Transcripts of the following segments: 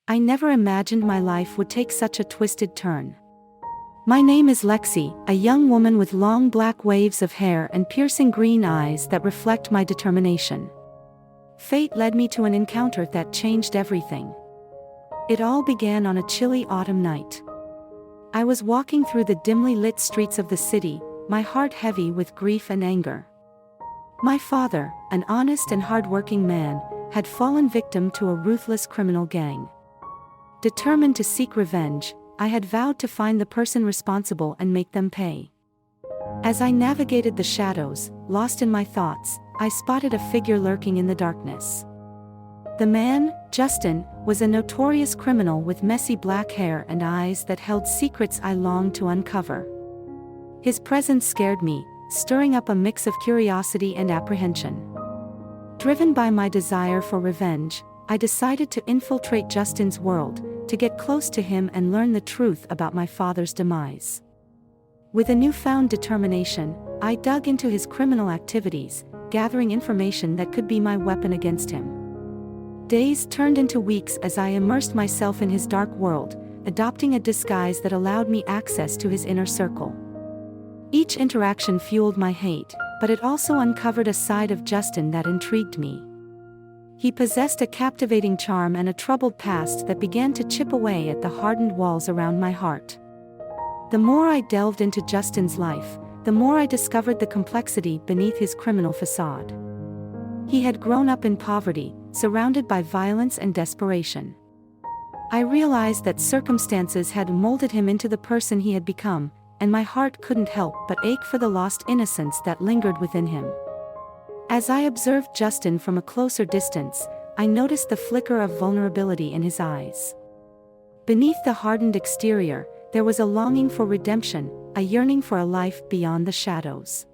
I never imagined my life would take such a twisted turn. My name is Lexi, a young woman with long black waves of hair and piercing green eyes that reflect my determination. Fate led me to an encounter that changed everything. It all began on a chilly autumn night. I was walking through the dimly lit streets of the city, my heart heavy with grief and anger. My father, an honest and hardworking man, had fallen victim to a ruthless criminal gang. Determined to seek revenge, I had vowed to find the person responsible and make them pay. As I navigated the shadows, lost in my thoughts, I spotted a figure lurking in the darkness. The man, Justin, was a notorious criminal with messy black hair and eyes that held secrets I longed to uncover. His presence scared me, stirring up a mix of curiosity and apprehension. Driven by my desire for revenge, I decided to infiltrate Justin's world, to get close to him and learn the truth about my father's demise. With a newfound determination, I dug into his criminal activities, gathering information that could be my weapon against him. Days turned into weeks as I immersed myself in his dark world, adopting a disguise that allowed me access to his inner circle. Each interaction fueled my hate, but it also uncovered a side of Justin that intrigued me. He possessed a captivating charm and a troubled past that began to chip away at the hardened walls around my heart. The more I delved into Justin's life, the more I discovered the complexity beneath his criminal facade. He had grown up in poverty, surrounded by violence and desperation. I realized that circumstances had molded him into the person he had become, and my heart couldn't help but ache for the lost innocence that lingered within him. As I observed Justin from a closer distance, I noticed the flicker of vulnerability in his eyes. Beneath the hardened exterior, there was a longing for redemption, a yearning for a life beyond the shadows.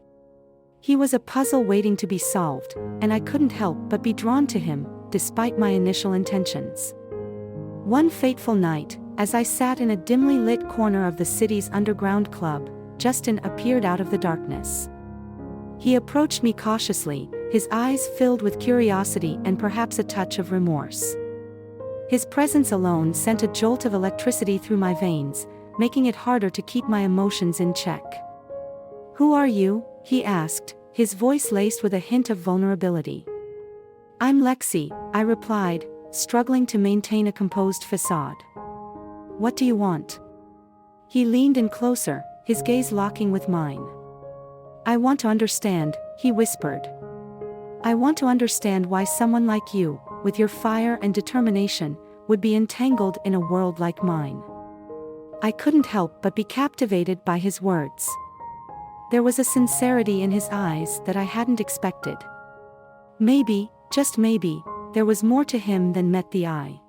He was a puzzle waiting to be solved, and I couldn't help but be drawn to him, despite my initial intentions. One fateful night, as I sat in a dimly lit corner of the city's underground club, Justin appeared out of the darkness. He approached me cautiously, his eyes filled with curiosity and perhaps a touch of remorse. His presence alone sent a jolt of electricity through my veins, making it harder to keep my emotions in check. "Who are you?" he asked, his voice laced with a hint of vulnerability. "I'm Lexi," I replied, struggling to maintain a composed facade. "What do you want?" He leaned in closer, his gaze locking with mine. "I want to understand," he whispered. "I want to understand why someone like you, with your fire and determination, would be entangled in a world like mine." I couldn't help but be captivated by his words. There was a sincerity in his eyes that I hadn't expected. Maybe, just maybe, there was more to him than met the eye.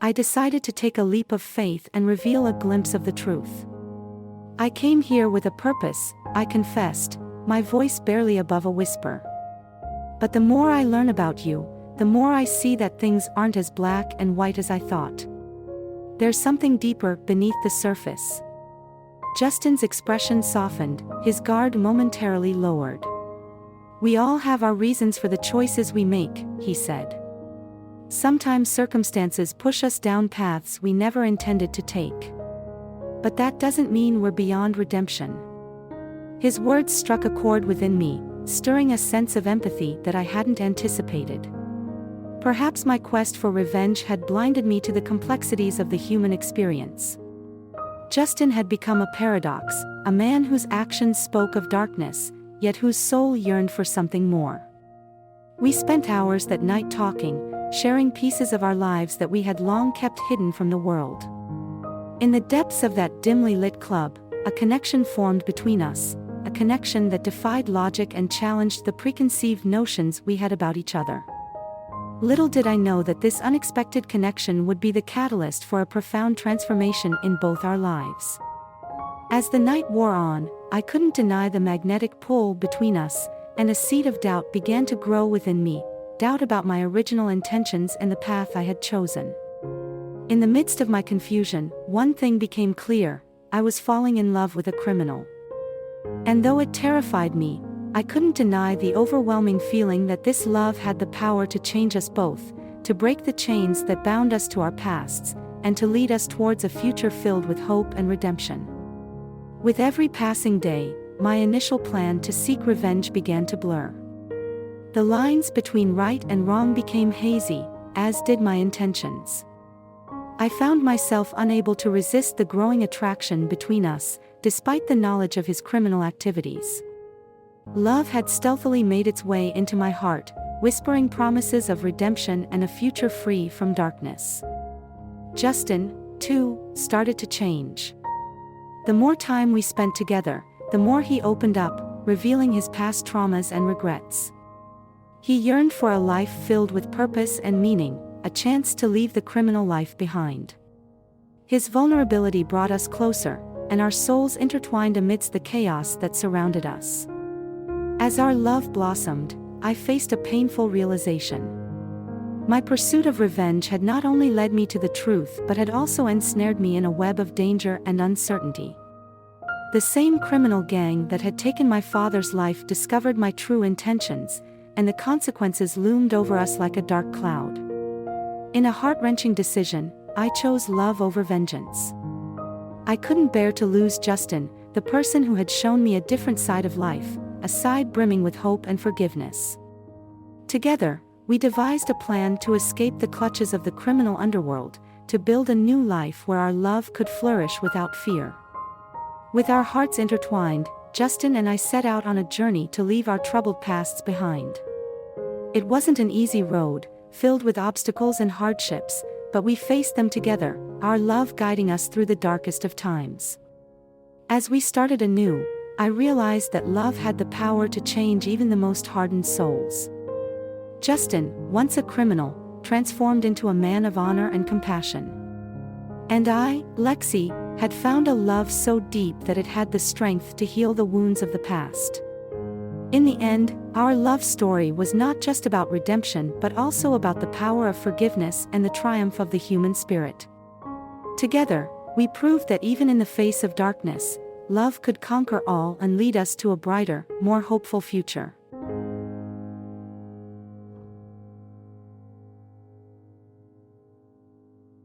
I decided to take a leap of faith and reveal a glimpse of the truth. "I came here with a purpose," I confessed, my voice barely above a whisper. "But the more I learn about you, the more I see that things aren't as black and white as I thought. There's something deeper beneath the surface." Justin's expression softened, his guard momentarily lowered. "We all have our reasons for the choices we make," he said. "Sometimes circumstances push us down paths we never intended to take. But that doesn't mean we're beyond redemption." His words struck a chord within me, stirring a sense of empathy that I hadn't anticipated. Perhaps my quest for revenge had blinded me to the complexities of the human experience. Justin had become a paradox, a man whose actions spoke of darkness, yet whose soul yearned for something more. We spent hours that night talking, sharing pieces of our lives that we had long kept hidden from the world. In the depths of that dimly lit club, a connection formed between us, a connection that defied logic and challenged the preconceived notions we had about each other. Little did I know that this unexpected connection would be the catalyst for a profound transformation in both our lives. As the night wore on, I couldn't deny the magnetic pull between us, and a seed of doubt began to grow within me, doubt about my original intentions and the path I had chosen. In the midst of my confusion, one thing became clear: I was falling in love with a criminal. And though it terrified me, I couldn't deny the overwhelming feeling that this love had the power to change us both, to break the chains that bound us to our pasts, and to lead us towards a future filled with hope and redemption. With every passing day, my initial plan to seek revenge began to blur. The lines between right and wrong became hazy, as did my intentions. I found myself unable to resist the growing attraction between us, despite the knowledge of his criminal activities. Love had stealthily made its way into my heart, whispering promises of redemption and a future free from darkness. Justin, too, started to change. The more time we spent together, the more he opened up, revealing his past traumas and regrets. He yearned for a life filled with purpose and meaning, a chance to leave the criminal life behind. His vulnerability brought us closer, and our souls intertwined amidst the chaos that surrounded us. As our love blossomed, I faced a painful realization. My pursuit of revenge had not only led me to the truth but had also ensnared me in a web of danger and uncertainty. The same criminal gang that had taken my father's life discovered my true intentions, and the consequences loomed over us like a dark cloud. In a heart-wrenching decision, I chose love over vengeance. I couldn't bear to lose Justin, the person who had shown me a different side of life, a side brimming with hope and forgiveness. Together, we devised a plan to escape the clutches of the criminal underworld, to build a new life where our love could flourish without fear. With our hearts intertwined, Justin and I set out on a journey to leave our troubled pasts behind. It wasn't an easy road, filled with obstacles and hardships, but we faced them together, our love guiding us through the darkest of times. As we started anew, I realized that love had the power to change even the most hardened souls. Justin, once a criminal, transformed into a man of honor and compassion. And I, Lexi, had found a love so deep that it had the strength to heal the wounds of the past. In the end, our love story was not just about redemption but also about the power of forgiveness and the triumph of the human spirit. Together, we proved that even in the face of darkness, love could conquer all and lead us to a brighter, more hopeful future.